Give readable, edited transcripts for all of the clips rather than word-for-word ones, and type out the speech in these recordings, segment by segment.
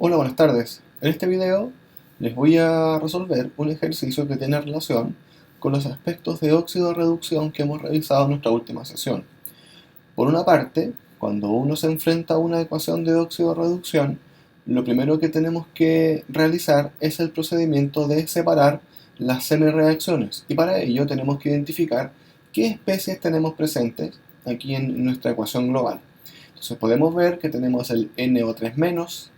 Hola, buenas tardes. En este video les voy a resolver un ejercicio que tiene relación con los aspectos de óxido-reducción que hemos revisado en nuestra última sesión. Por una parte, cuando uno se enfrenta a una ecuación de óxido-reducción, lo primero que tenemos que realizar es el procedimiento de separar las semireacciones, y para ello tenemos que identificar qué especies tenemos presentes aquí en nuestra ecuación global. Entonces podemos ver que tenemos el NO3-,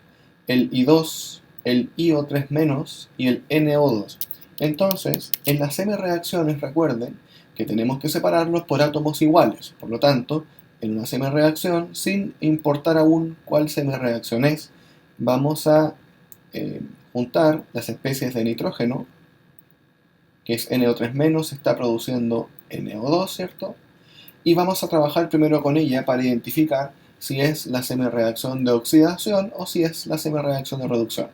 el I2, el IO3- y el NO2. Entonces, en las semireacciones recuerden que tenemos que separarlos por átomos iguales. Por lo tanto, en una semireacción, sin importar aún cuál semireacción es, vamos a juntar las especies de nitrógeno, que es NO3-, está produciendo NO2, ¿cierto? Y vamos a trabajar primero con ella para identificar si es la semireacción de oxidación o si es la semireacción de reducción.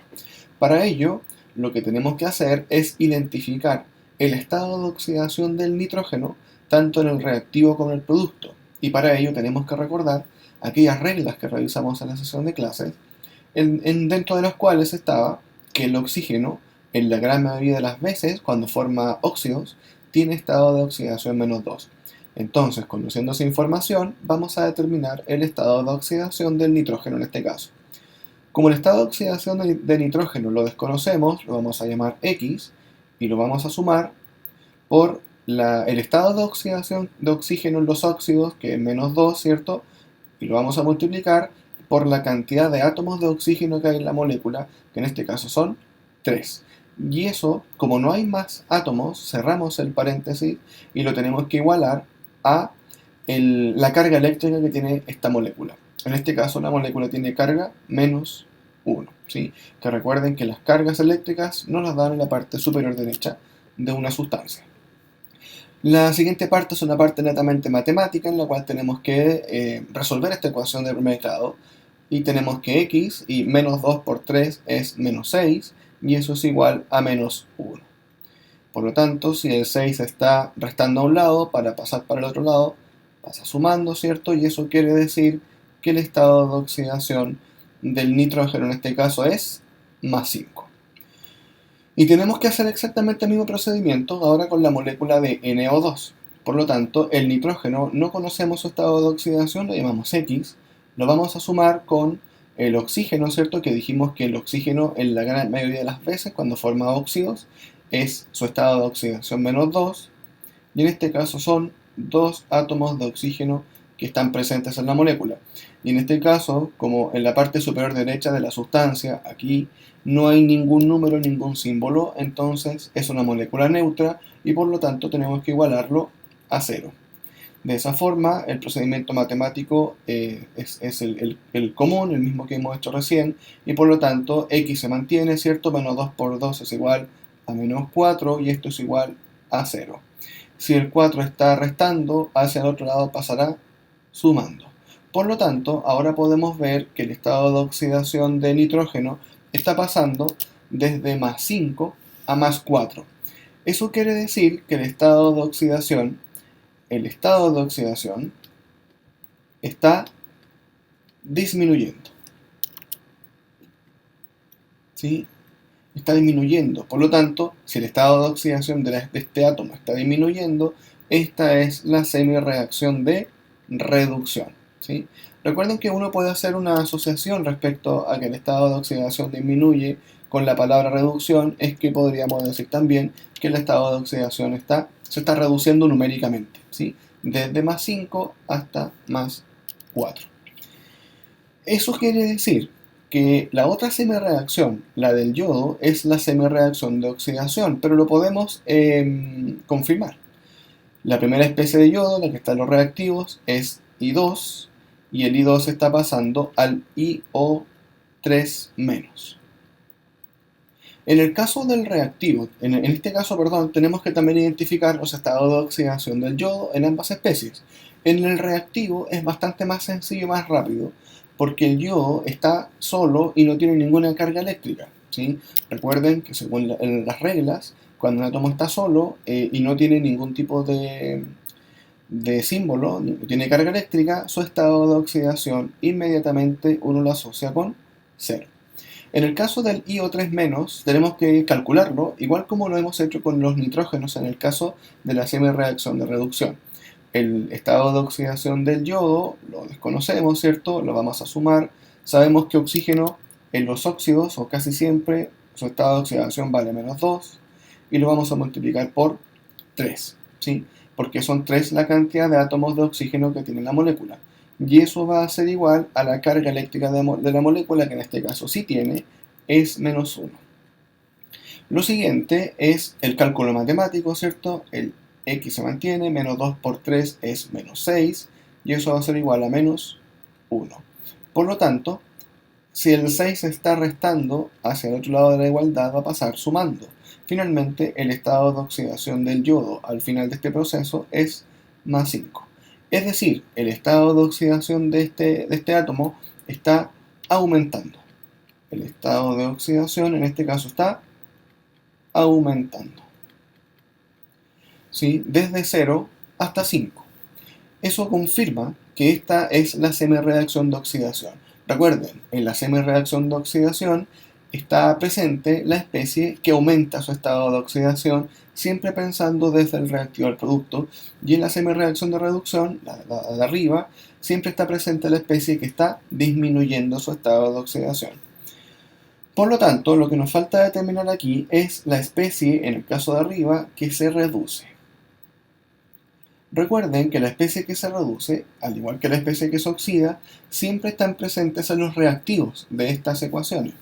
Para ello, lo que tenemos que hacer es identificar el estado de oxidación del nitrógeno tanto en el reactivo como en el producto. Y para ello tenemos que recordar aquellas reglas que revisamos en la sesión de clases, dentro de las cuales estaba que el oxígeno, en la gran mayoría de las veces, cuando forma óxidos, tiene estado de oxidación -2. Entonces, conociendo esa información, vamos a determinar el estado de oxidación del nitrógeno en este caso. Como el estado de oxidación de nitrógeno lo desconocemos, lo vamos a llamar X y lo vamos a sumar por el estado de oxidación de oxígeno en los óxidos, que es -2, ¿cierto? Y lo vamos a multiplicar por la cantidad de átomos de oxígeno que hay en la molécula, que en este caso son 3. Y eso, como no hay más átomos, cerramos el paréntesis y lo tenemos que igualar a la carga eléctrica que tiene esta molécula. En este caso la molécula tiene carga -1, ¿sí? Que recuerden que las cargas eléctricas no las dan en la parte superior derecha de una sustancia. La siguiente parte es una parte netamente matemática en la cual tenemos que resolver esta ecuación de primer grado y tenemos que x y -2 por 3 es -6 y eso es igual a -1. Por lo tanto, si el 6 está restando a un lado para pasar para el otro lado, pasa sumando, ¿cierto? Y eso quiere decir que el estado de oxidación del nitrógeno en este caso es +5. Y tenemos que hacer exactamente el mismo procedimiento ahora con la molécula de NO2. Por lo tanto, el nitrógeno no conocemos su estado de oxidación, lo llamamos X, lo vamos a sumar con el oxígeno, ¿cierto? Que dijimos que el oxígeno en la gran mayoría de las veces cuando forma óxidos es su estado de oxidación -2, y en este caso son dos átomos de oxígeno que están presentes en la molécula. Y en este caso, como en la parte superior derecha de la sustancia, aquí no hay ningún número, ningún símbolo, entonces es una molécula neutra y por lo tanto tenemos que igualarlo a 0. De esa forma, el procedimiento matemático es el común, el mismo que hemos hecho recién, y por lo tanto x se mantiene, ¿cierto? -2 por 2 es igual a -4 y esto es igual a 0. Si el 4 está restando, hacia el otro lado pasará sumando. Por lo tanto, ahora podemos ver que el estado de oxidación de nitrógeno está pasando desde +5 a +4. Eso quiere decir que el estado de oxidación está disminuyendo, ¿sí? Está disminuyendo. Por lo tanto, si el estado de oxidación de este átomo está disminuyendo, esta es la semireacción de reducción, ¿sí? Recuerden que uno puede hacer una asociación respecto a que el estado de oxidación disminuye con la palabra reducción, es que podríamos decir también que el estado de oxidación se está reduciendo numéricamente, ¿sí? Desde +5 hasta +4. Eso quiere decir que la otra semireacción, la del yodo, es la semireacción de oxidación, pero lo podemos confirmar. La primera especie de yodo, la que está en los reactivos, es I2 y el I2 está pasando al IO3-. En el caso del reactivo, en este caso, perdón, tenemos que también identificar los estados de oxidación del yodo en ambas especies. En el reactivo es bastante más sencillo y más rápido, porque el yodo está solo y no tiene ninguna carga eléctrica, ¿sí? Recuerden que según las reglas, cuando un átomo está solo y no tiene ningún tipo de símbolo, no tiene carga eléctrica, su estado de oxidación inmediatamente uno lo asocia con 0. En el caso del IO3- tenemos que calcularlo, igual como lo hemos hecho con los nitrógenos en el caso de la semireacción de reducción. El estado de oxidación del yodo lo desconocemos, ¿cierto? Lo vamos a sumar. Sabemos que oxígeno en los óxidos, o casi siempre, su estado de oxidación vale -2, y lo vamos a multiplicar por 3, ¿sí? Porque son 3 la cantidad de átomos de oxígeno que tiene la molécula. Y eso va a ser igual a la carga eléctrica de la molécula, que en este caso sí tiene, es -1. Lo siguiente es el cálculo matemático, ¿cierto? El x se mantiene, -2 por 3 es -6, y eso va a ser igual a -1. Por lo tanto, si el 6 se está restando hacia el otro lado de la igualdad, va a pasar sumando. Finalmente, el estado de oxidación del yodo al final de este proceso es +5. Es decir, el estado de oxidación de este átomo está aumentando. El estado de oxidación en este caso está aumentando, ¿sí? Desde 0 hasta 5. Eso confirma que esta es la semireacción de oxidación. Recuerden, en la semireacción de oxidación está presente la especie que aumenta su estado de oxidación, siempre pensando desde el reactivo al producto, y en la semireacción de reducción, la de arriba, siempre está presente la especie que está disminuyendo su estado de oxidación. Por lo tanto, lo que nos falta determinar aquí es la especie, en el caso de arriba, que se reduce. Recuerden que la especie que se reduce, al igual que la especie que se oxida, siempre están presentes en los reactivos de estas ecuaciones.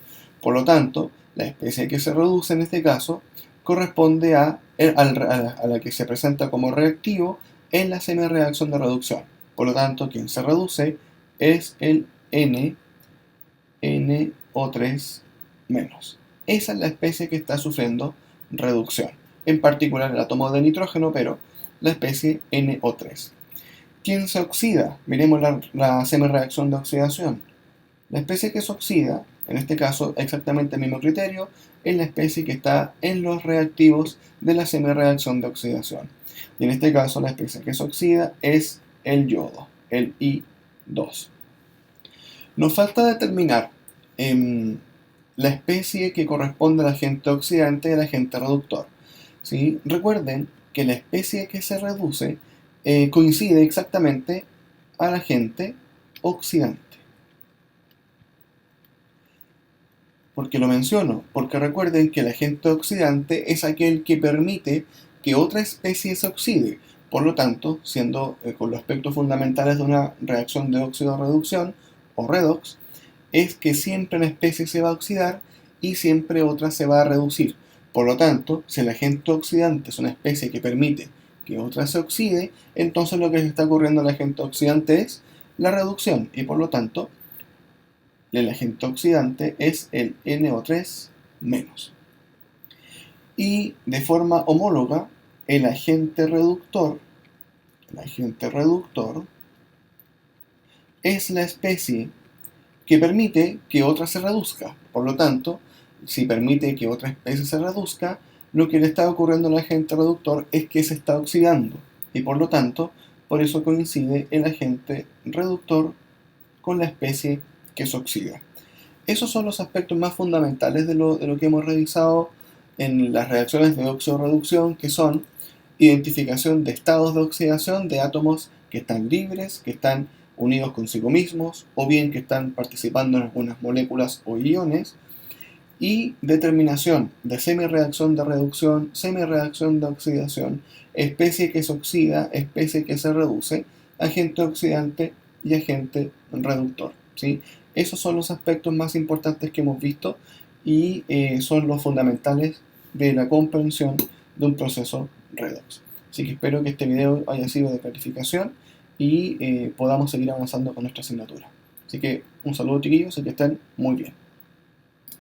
Por lo tanto, la especie que se reduce en este caso corresponde a la que se presenta como reactivo en la semireacción de reducción. Por lo tanto, quien se reduce es el NO3-. Esa es la especie que está sufriendo reducción. En particular el átomo de nitrógeno, pero la especie NO3. ¿Quién se oxida? Miremos la semireacción de oxidación. La especie que se oxida, en este caso exactamente el mismo criterio, es la especie que está en los reactivos de la semireacción de oxidación. Y en este caso la especie que se oxida es el yodo, el I2. Nos falta determinar la especie que corresponde al agente oxidante y al agente reductor, ¿sí? Recuerden que la especie que se reduce coincide exactamente al agente oxidante. ¿Por qué lo menciono? Porque recuerden que el agente oxidante es aquel que permite que otra especie se oxide. Por lo tanto, siendo con los aspectos fundamentales de una reacción de óxido-reducción o redox, es que siempre una especie se va a oxidar y siempre otra se va a reducir. Por lo tanto, si el agente oxidante es una especie que permite que otra se oxide, entonces lo que se está ocurriendo al agente oxidante es la reducción, y por lo tanto el agente oxidante es el NO3-. Y de forma homóloga, el agente reductor es la especie que permite que otra se reduzca. Por lo tanto, si permite que otra especie se reduzca, lo que le está ocurriendo al agente reductor es que se está oxidando, y por lo tanto, por eso coincide el agente reductor con la especie que se oxida. Esos son los aspectos más fundamentales de lo que hemos revisado en las reacciones de óxido-reducción, que son identificación de estados de oxidación de átomos que están libres, que están unidos consigo mismos, o bien que están participando en algunas moléculas o iones, y determinación de semireacción de reducción, semireacción de oxidación, especie que se oxida, especie que se reduce, agente oxidante y agente reductor, ¿sí? Esos son los aspectos más importantes que hemos visto y son los fundamentales de la comprensión de un proceso redox. Así que espero que este video haya sido de clarificación y podamos seguir avanzando con nuestra asignatura. Así que un saludo, chiquillos, y que estén muy bien.